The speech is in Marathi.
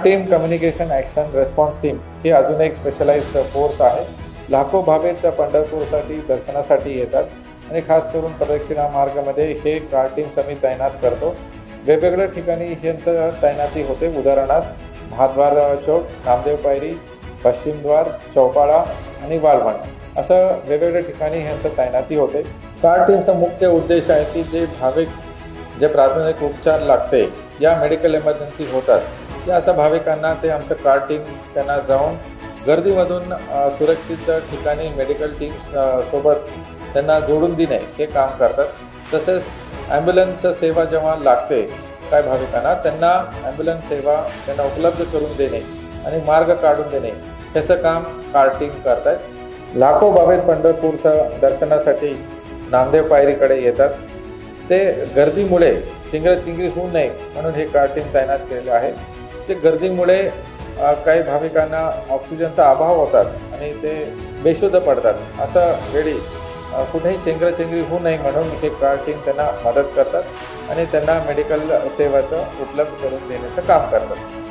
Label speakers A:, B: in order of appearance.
A: Team communication action response team ही अजून एक स्पेशलाइज्ड फोर्स आहे. लाखो भाविक पंढरपूरसाठी दर्शनासाठी येतात आणि खास करून प्रदक्षिणा मार्गामध्ये हे कार टीम्स आम्ही तैनात करतो. वेगवेगळ्या ठिकाणी ह्यांचं तैनाती होते. उदाहरणार्थ महाद्वार चौक, नामदेव पायरी, पश्चिमद्वार, चौपाळा आणि वालवाड असं वेगवेगळ्या ठिकाणी ह्यांचं तैनाती होते. कार टीमचा मुख्य उद्देश आहे की जे प्राथमिक उपचार लागते, या मेडिकल इमर्जन्सी होतात, या अशा भाविकांना ते आमचं कार टीम त्यांना जाऊन गर्दीमधून सुरक्षित ठिकाणी मेडिकल टीम्स सोबत त्यांना जोडून देणे हे काम करतात. तसेच ॲम्ब्युलन्स सेवा जेव्हा लागते काय भाविकांना, त्यांना ॲम्ब्युलन्स सेवा त्यांना उपलब्ध करून देणे आणि मार्ग काढून देणे त्याचं काम कार टीम करत आहेत. लाखो भाविक पंढरपूरच्या दर्शनासाठी नामदेव पायरीकडे येतात. ते गर्दीमुळे चिंगराचिंगरी होऊ नये म्हणून हे कार टीम तैनात केलेलं आहे. ते गर्दीमुळे काही भाविकांना ऑक्सिजनचा अभाव होतात आणि ते बेशुद्ध पडतात. अशा वेळी कुठेही चेंगराचेंगरी होऊ नये म्हणून हे कार टीम त्यांना मदत करतात आणि त्यांना मेडिकल सेवाचं उपलब्ध करून देण्याचं काम करतात.